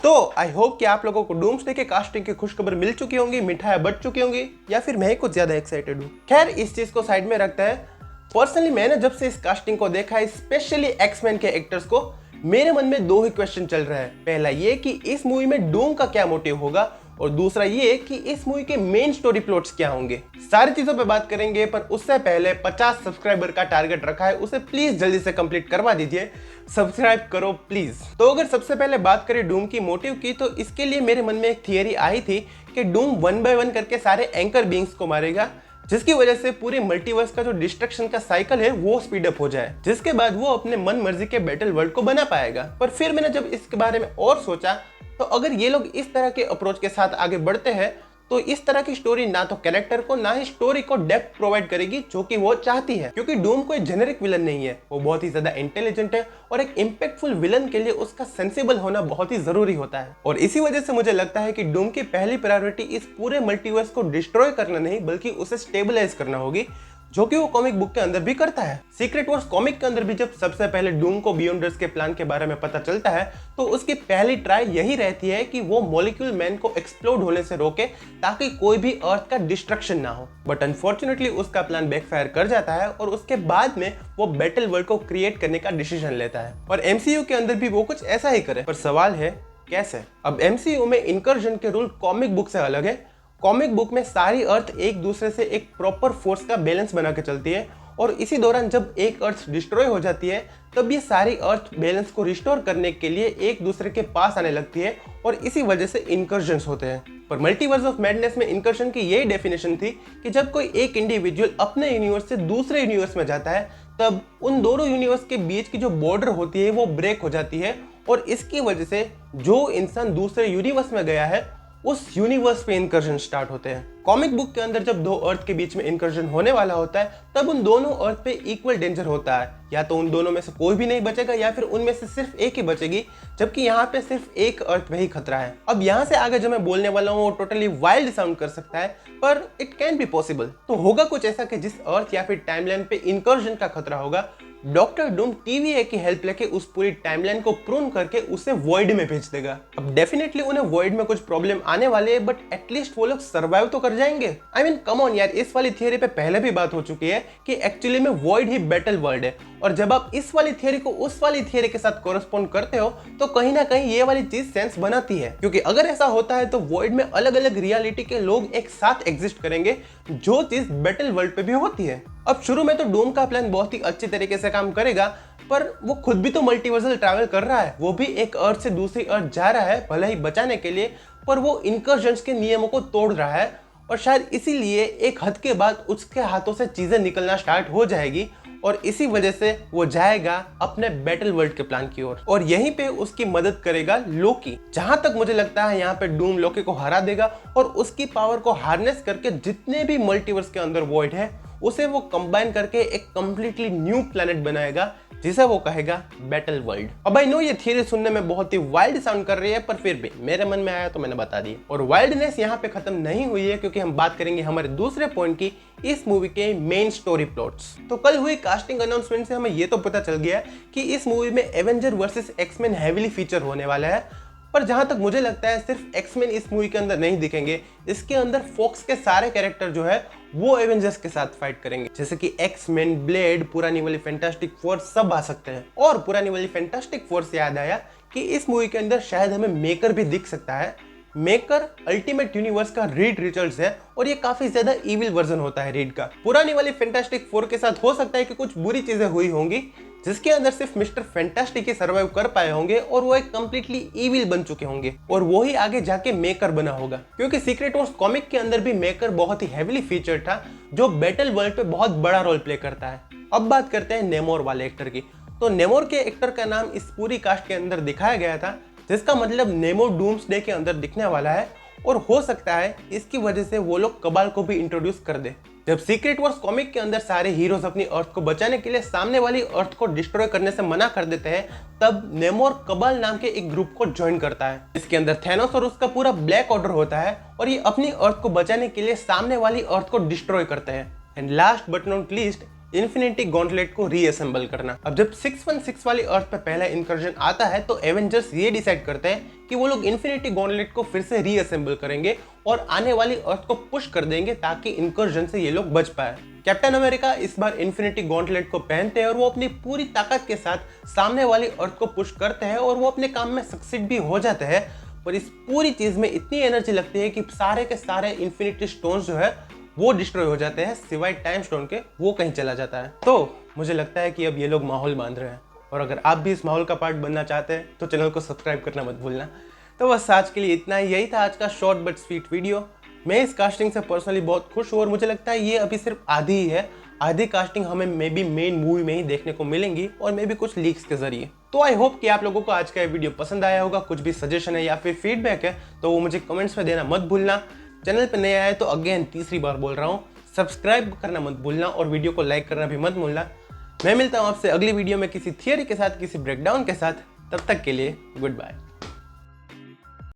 तो I hope कि आप लोगों को डूम्सडे के कास्टिंग की खुशखबर मिल चुकी होंगी, मिठाइयां बट चुकी होंगी, या फिर मैं ही कुछ ज्यादा एक्साइटेड हूँ। खैर इस चीज को साइड में रखता है। पर्सनली मैंने जब से इस कास्टिंग को देखा है, स्पेशली एक्समैन के एक्टर्स को, मेरे मन में दो ही क्वेश्चन चल रहा है। पहला ये कि इस मूवी में डूम का क्या मोटिव होगा, और दूसरा ये कि इस मूवी के मेन स्टोरी प्लॉट्स क्या होंगे। सारी चीजों पे बात करेंगे, पर उससे पहले 50 सब्सक्राइबर का टारगेट रखा है, उसे प्लीज जल्दी से कंप्लीट करवा दीजिए। सब्सक्राइब करो प्लीज। तो अगर सबसे पहले बात करें डूम की मोटिव की, तो इसके लिए मेरे मन में एक थियरी आई थी कि डूम 1 बाय 1 करके सारे एंकर बीइंग्स को मारेगा, जिसकी वजह से पूरे मल्टीवर्स का जो डिस्ट्रक्शन का साइकिल है वो स्पीड अप हो जाए, जिसके बाद वो अपने मन मर्जी के बैटल वर्ल्ड को बना पाएगा। पर फिर मैंने जब इसके बारे में और सोचा, तो अगर ये लोग इस तरह के अप्रोच के साथ आगे बढ़ते हैं, तो इस तरह की स्टोरी ना तो कैरेक्टर को ना ही स्टोरी को डेप्थ प्रोवाइड करेगी जो कि वो चाहती है। क्योंकि डूम कोई जेनेरिक विलन नहीं है, वो बहुत ही ज्यादा इंटेलिजेंट है, और एक इंपैक्टफुल विलन के लिए उसका सेंसिबल होना बहुत ही जरूरी होता है। और इसी वजह से मुझे लगता है कि डूम की पहली प्रायोरिटी इस पूरे मल्टीवर्स को डिस्ट्रॉय करना नहीं, बल्कि उसे स्टेबलाइज करना होगी, जो कि वो कॉमिक बुक के अंदर भी करता है। सीक्रेट वॉर्स कॉमिक के अंदर भी जब सबसे पहले डूम को बियॉन्डर्स के प्लान के बारे में पता चलता है, तो उसकी पहली ट्राई यही रहती है कि वो मॉलिक्यूल मैन को एक्सप्लोड होने से रोके, ताकि कोई भी अर्थ का डिस्ट्रक्शन ना हो। बट अनफॉर्चुनेटली उसका प्लान बैकफायर कर जाता है, और उसके बाद में वो बैटल वर्ल्ड को क्रिएट करने का डिसीजन लेता है। और एमसीयू के अंदर भी वो कुछ ऐसा ही करे, पर सवाल है कैसे। अब एमसीयू में इनकर्जन के रूल कॉमिक बुक से अलग है। कॉमिक बुक में सारी अर्थ एक दूसरे से एक प्रॉपर फोर्स का बैलेंस बना के चलती है, और इसी दौरान जब एक अर्थ डिस्ट्रॉय हो जाती है, तब ये सारी अर्थ बैलेंस को रिस्टोर करने के लिए एक दूसरे के पास आने लगती है, और इसी वजह से इनकर्जन्स होते हैं। पर मल्टीवर्स ऑफ मैडनेस में इनकर्जन की यही डेफिनेशन थी कि जब कोई एक इंडिविजुअल अपने यूनिवर्स से दूसरे यूनिवर्स में जाता है, तब उन दोनों यूनिवर्स के बीच की जो बॉर्डर होती है वो ब्रेक हो जाती है, और इसकी वजह से जो इंसान दूसरे यूनिवर्स में गया है, उस यूनिवर्स पे इनकर्जन स्टार्ट होते हैं। कॉमिक बुक के अंदर जब दो अर्थ के बीच में इनकर्जन होने वाला होता है, तब उन दोनों अर्थ पे इक्वल डेंजर होता है। या तो उन दोनों में से कोई भी नहीं बचेगा, या फिर उनमें से सिर्फ एक ही बचेगी, जबकि यहाँ पे सिर्फ एक अर्थ में ही खतरा है। अब यहाँ से आगे जो मैं बोलने वाला हूँ वो टोटली वाइल्ड साउंड कर सकता है, पर इट कैन बी पॉसिबल। तो होगा कुछ ऐसा कि जिस अर्थ या फिर टाइमलाइन पे इनकर्जन का खतरा होगा, डॉक्टर डूम TVA की हेल्प लेके उस पूरी टाइमलाइन को प्रून करके उसे वॉइड में भेज देगा। अब डेफिनेटली उन्हें वॉइड में कुछ प्रॉब्लम आने वाले है, बट एटलीस्ट वो लोग सर्वाइव तो कर जाएंगे। आई मीन कम ऑन यार, इस वाली थियरी पे पहले भी बात हो चुकी है कि एक्चुअली में वॉइड ही बैटल वर्ल्ड है, और जब आप इस वाली थियरी को उस वाली थियरी के साथ कोरेस्पॉन्ड करते हो, तो कहीं ना कहीं ये वाली चीज सेंस बनाती है। क्योंकि अगर ऐसा होता है तो वॉइड में अलग अलग रियलिटी के लोग एक साथ एग्जिस्ट करेंगे, जो चीज बैटल वर्ल्ड पे भी होती है। अब शुरू में तो डूम का प्लान बहुत ही अच्छी तरीके से काम करेगा, पर वो खुद भी तो मल्टीवर्सल ट्रैवल कर रहा है। वो भी एक अर्थ से दूसरी अर्थ जा रहा है, भले ही बचाने के लिए, पर वो इनकर्जन्स के नियमों को तोड़ रहा है, और शायद इसीलिए एक हद के बाद उसके हाथों से चीजें निकलना स्टार्ट हो जाएगी, और इसी वजह से वो जाएगा अपने बैटल वर्ल्ड के प्लान की ओर, और यहीं पे उसकी मदद करेगा लोकी। जहां तक मुझे लगता है यहाँ पे डूम लोकी को हरा देगा, और उसकी पावर को हार्नेस करके जितने भी मल्टीवर्स के अंदर वॉइड है, उसे वो कंबाइन करके एक कंप्लीटली न्यू प्लेनेट बनाएगा, जिसे वो कहेगा बैटल वर्ल्ड। अब आई नो ये थियरी सुनने में बहुत ही वाइल्ड साउंड कर रही है, पर फिर भी मेरे मन में आया तो मैंने बता दिया। और वाइल्डनेस यहाँ पे खत्म नहीं हुई है, क्योंकि हम बात करेंगे हमारे दूसरे पॉइंट की, इस मूवी के मेन स्टोरी प्लॉट्स। तो कल हुई कास्टिंग अनाउंसमेंट से हमें ये तो पता चल गया कि इस मूवी में Avenger versus X Men heavily feature होने वाला है। पर जहां तक मुझे लगता है सिर्फ एक्समैन इस मूवी के अंदर नहीं दिखेंगे, इसके अंदर फॉक्स के सारे कैरेक्टर जो है वो एवेंजर्स के साथ फाइट करेंगे। जैसे कि एक्समैन, ब्लेड, पुरानी वाली फैंटास्टिक फोर सब आ सकते हैं। और पुरानी वाली फैंटास्टिक फोर से याद आया कि इस मूवी के अंदर शायद हमें मेकर भी दिख सकता है। मेकर अल्टीमेट यूनिवर्स का रीड रिचर्ड्स है, और ये काफी ज्यादा इविल वर्जन होता है रीड का। पुरानी वाली फैंटास्टिक फोर के साथ हो सकता है कि कुछ बुरी चीजें हुई होंगी, जिसके अंदर सिर्फ मिस्टर फैंटास्टिक ही सर्वाइव कर पाए होंगे, और वो एक कंप्लीटली इविल बन चुके होंगे, और वो ही आगे जाके मेकर बना होगा। क्योंकि सीक्रेट वॉर्स कॉमिक के अंदर भी मेकर बहुत ही हेवीली फीचर था, जो बैटल वर्ल्ड पे बहुत बड़ा रोल प्ले करता है। अब बात करते हैं नेमोर वाले एक्टर की। तो नेमोर के एक्टर का नाम इस पूरी कास्ट के अंदर दिखाया गया था, जिसका मतलब नेमो डूम्सडे के अंदर दिखने वाला है, और हो सकता है इसकी वजह से वो लोग कबाल को भी इंट्रोड्यूस कर दे। जब सीक्रेट वॉर्स कॉमिक के अंदर सारे हीरोज अपनी अर्थ को बचाने के लिए सामने वाली अर्थ को डिस्ट्रॉय करने से मना कर देते हैं, तब नेमोर कबाल नाम के एक ग्रुप को ज्वाइन करता है। इसके अंदर थैनोस और उसका पूरा ब्लैक ऑर्डर होता है, और ये अपनी अर्थ को बचाने के लिए सामने वाली अर्थ को डिस्ट्रॉय करते हैं। And last but not least, infinity gauntlet को रीअसेंबल करना। अब जब 616 वाली अर्थ पे पहला इंकर्जन आता है तो एवेंजर्स ये डिसाइड करते हैं कि वो लोग इन्फिनिटी गॉन्टलेट को फिर से रीअसेंबल करेंगे और आने वाली अर्थ को पुश कर देंगे ताकि इंकर्जन से ये लोग बच पाए। कैप्टन अमेरिका इस बार इन्फिनिटी गॉन्टलेट को पहनते हैं और वो अपनी पूरी ताकत के साथ सामने वाली अर्थ को पुश करते हैं और वो अपने काम में सक्सीड भी हो जाते हैं। पर इस पूरी चीज में इतनी एनर्जी लगती है कि सारे के सारे इन्फिनिटी स्टोन्स जो है वो डिस्ट्रॉय हो जाते हैं, सिवाय टाइम स्टोन के वो कहीं चला जाता है। तो मुझे लगता है कि अब ये लोग माहौल बांध रहे हैं और अगर आप भी इस माहौल का पार्ट बनना चाहते हैं तो चैनल को सब्सक्राइब करना मत भूलना। तो बस आज के लिए इतना ही, यही था आज का शॉर्ट बट स्वीट वीडियो। मैं इस कास्टिंग से पर्सनली बहुत खुश हूँ और मुझे लगता है ये अभी सिर्फ आधी ही है। आधी कास्टिंग हमें मे बी मेन मूवी में ही देखने को मिलेंगी और मे बी कुछ लीक्स के जरिए। तो आई होप कि आप लोगों को आज का ये वीडियो पसंद आया होगा। कुछ भी सजेशन है या फिर फीडबैक है तो वो मुझे कमेंट्स में देना मत भूलना। चैनल पर नया है तो अगेन तीसरी बार बोल रहा हूँ, सब्सक्राइब करना मत भूलना और वीडियो को लाइक करना भी मत भूलना। मैं मिलता हूँ आपसे अगली वीडियो में किसी थियरी के साथ, किसी ब्रेकडाउन के साथ। तब तक के लिए गुड बाय।